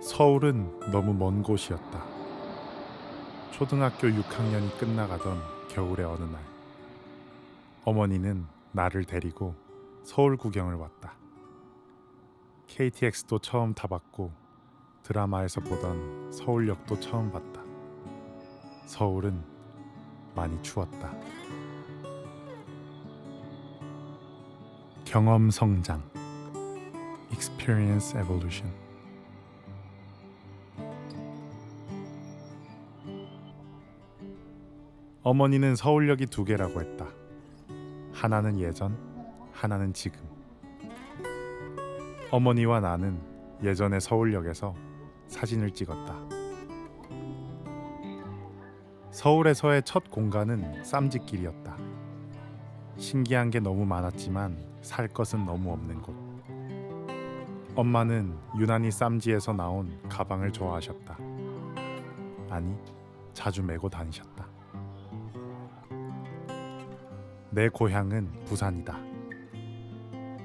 서울은 너무 먼 곳이었다. 초등학교 6학년이 끝나가던 겨울의 어느 날, 어머니는 나를 데리고 서울 구경을 왔다. KTX도 처음 타봤고 드라마에서 보던 서울역도 처음 봤다. 서울은 많이 추웠다. 경험 성장, Experience Evolution. 어머니는 서울역이 두 개라고 했다. 하나는 예전, 하나는 지금. 어머니와 나는 예전의 서울역에서 사진을 찍었다. 서울에서의 첫 공간은 쌈짓길이었다. 신기한 게 너무 많았지만 살 것은 너무 없는 곳. 엄마는 유난히 쌈지에서 나온 가방을 좋아하셨다. 아니, 자주 메고 다니셨다. 내 고향은 부산이다.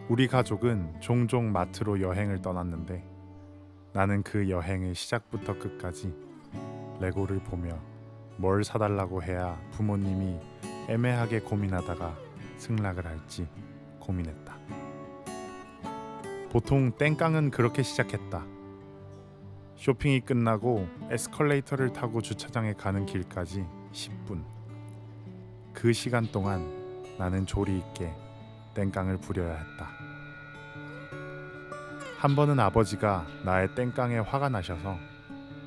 우리 가족은 종종 마트로 여행을 떠났는데 나는 그 여행의 시작부터 끝까지 레고를 보며 뭘 사달라고 해야 부모님이 애매하게 고민하다가 승낙을 할지 고민했다. 보통 땡깡은 그렇게 시작했다. 쇼핑이 끝나고 에스컬레이터를 타고 주차장에 가는 길까지 10분. 그 시간 동안 나는 조리 있게 땡깡을 부려야 했다. 한 번은 아버지가 나의 땡깡에 화가 나셔서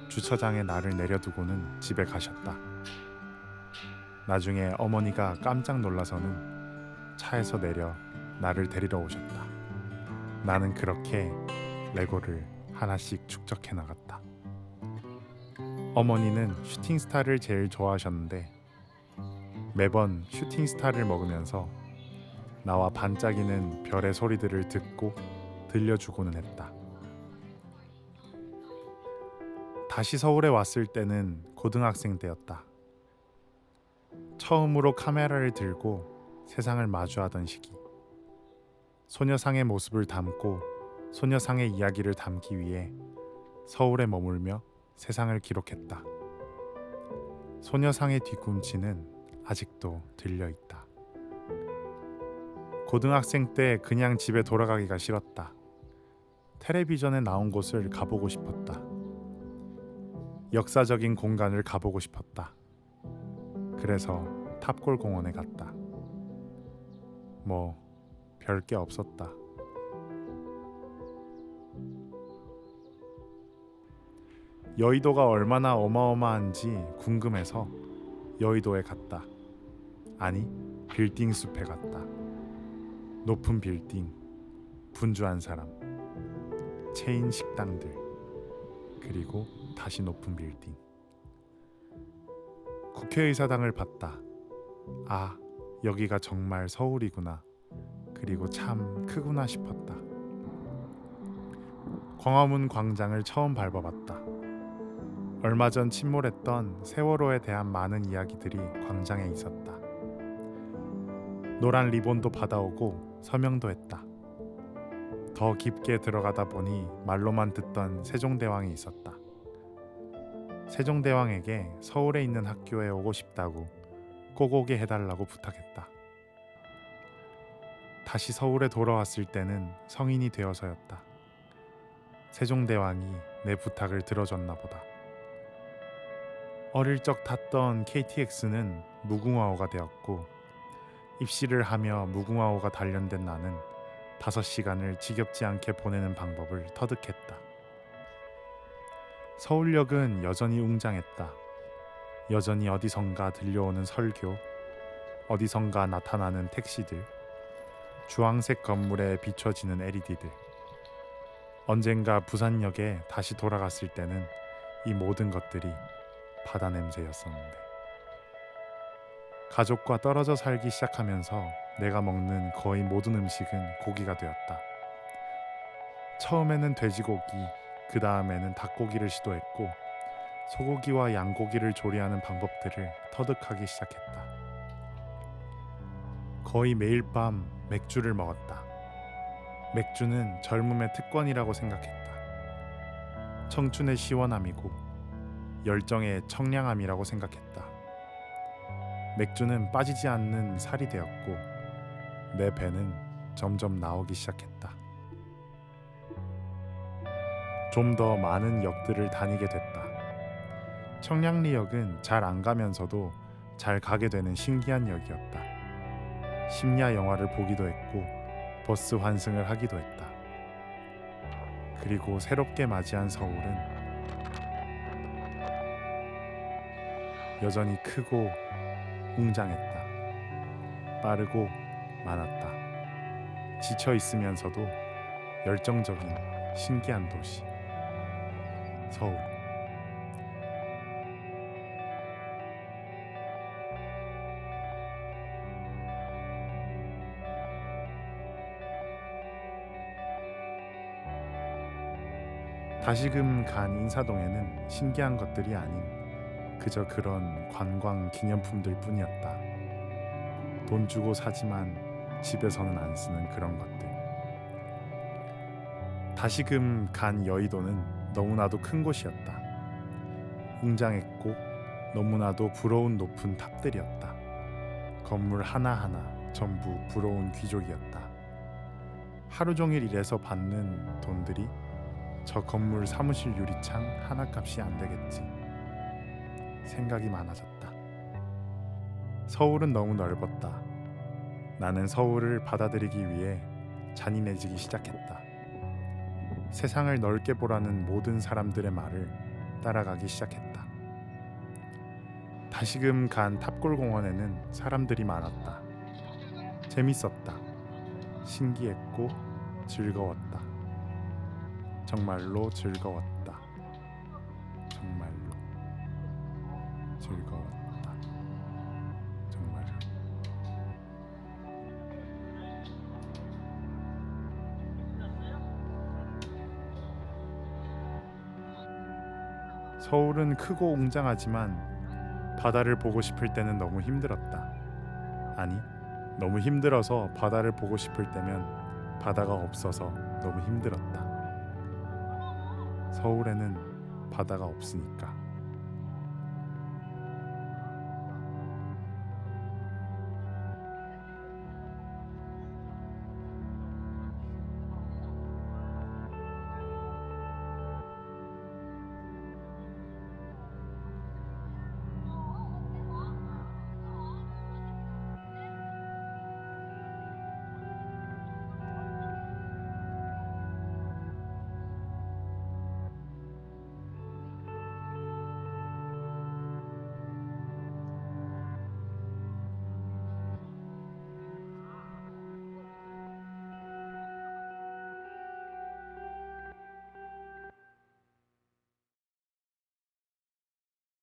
주차장에 나를 내려두고는 집에 가셨다. 나중에 어머니가 깜짝 놀라서는 차에서 내려 나를 데리러 오셨다. 나는 그렇게 레고를 하나씩 축적해 나갔다. 어머니는 슈팅스타를 제일 좋아하셨는데 매번 슈팅스타를 먹으면서 나와 반짝이는 별의 소리들을 듣고 들려주고는 했다. 다시 서울에 왔을 때는 고등학생 때였다. 처음으로 카메라를 들고 세상을 마주하던 시기. 소녀상의 모습을 담고 소녀상의 이야기를 담기 위해 서울에 머물며 세상을 기록했다. 소녀상의 뒤꿈치는 아직도 들려있다. 고등학생 때 그냥 집에 돌아가기가 싫었다. 텔레비전에 나온 곳을 가보고 싶었다. 역사적인 공간을 가보고 싶었다. 그래서 탑골 공원에 갔다. 뭐 별게 없었다. 여의도가 얼마나 어마어마한지 궁금해서 여의도에 갔다. 아니, 빌딩 숲에 갔다. 높은 빌딩, 분주한 사람, 체인 식당들, 그리고 다시 높은 빌딩. 국회의사당을 봤다. 아, 여기가 정말 서울이구나. 그리고 참 크구나 싶었다. 광화문 광장을 처음 밟아봤다. 얼마 전 침몰했던 세월호에 대한 많은 이야기들이 광장에 있었다. 노란 리본도 받아오고 서명도 했다. 더 깊게 들어가다 보니 말로만 듣던 세종대왕이 있었다. 세종대왕에게 서울에 있는 학교에 오고 싶다고 꼭 오게 해달라고 부탁했다. 다시 서울에 돌아왔을 때는 성인이 되어서였다. 세종대왕이 내 부탁을 들어줬나 보다. 어릴 적 탔던 KTX는 무궁화호가 되었고 입시를 하며 무궁화호가 단련된 나는 5시간을 지겹지 않게 보내는 방법을 터득했다. 서울역은 여전히 웅장했다. 여전히 어디선가 들려오는 설교, 어디선가 나타나는 택시들, 주황색 건물에 비춰지는 LED들. 언젠가 부산역에 다시 돌아갔을 때는 이 모든 것들이 바다 냄새였었는데. 가족과 떨어져 살기 시작하면서 내가 먹는 거의 모든 음식은 고기가 되었다. 처음에는 돼지고기, 그 다음에는 닭고기를 시도했고 소고기와 양고기를 조리하는 방법들을 터득하기 시작했다. 거의 매일 밤 맥주를 먹었다. 맥주는 젊음의 특권이라고 생각했다. 청춘의 시원함이고 열정의 청량함이라고 생각했다. 맥주는 빠지지 않는 살이 되었고 내 배는 점점 나오기 시작했다. 좀 더 많은 역들을 다니게 됐다. 청량리역은 잘 안 가면서도 잘 가게 되는 신기한 역이었다. 심야 영화를 보기도 했고 버스 환승을 하기도 했다. 그리고 새롭게 맞이한 서울은 여전히 크고 웅장했다. 빠르고 많았다. 지쳐 있으면서도 열정적인 신기한 도시 서울. 다시금 간 인사동에는 신기한 것들이 아닌 그저 그런 관광 기념품들 뿐이었다. 돈 주고 사지만 집에서는 안 쓰는 그런 것들. 다시금 간 여의도는 너무나도 큰 곳이었다. 웅장했고 너무나도 부러운 높은 탑들이었다. 건물 하나하나 전부 부러운 귀족이었다. 하루 종일 일해서 받는 돈들이 저 건물 사무실 유리창 하나 값이 안 되겠지. 생각이 많아졌다. 서울은 너무 넓었다. 나는 서울을 받아들이기 위해 잔인해지기 시작했다. 세상을 넓게 보라는 모든 사람들의 말을 따라가기 시작했다. 다시금 간 탑골공원에는 사람들이 많았다. 재밌었다. 신기했고 즐거웠다. 정말로 즐거웠다. 정말로 즐거웠다. 정말로. 서울은 크고 웅장하지만 바다를 보고 싶을 때는 너무 힘들었다. 아니, 너무 힘들어서 바다를 보고 싶을 때면 바다가 없어서 너무 힘들었다. 서울에는 바다가 없으니까.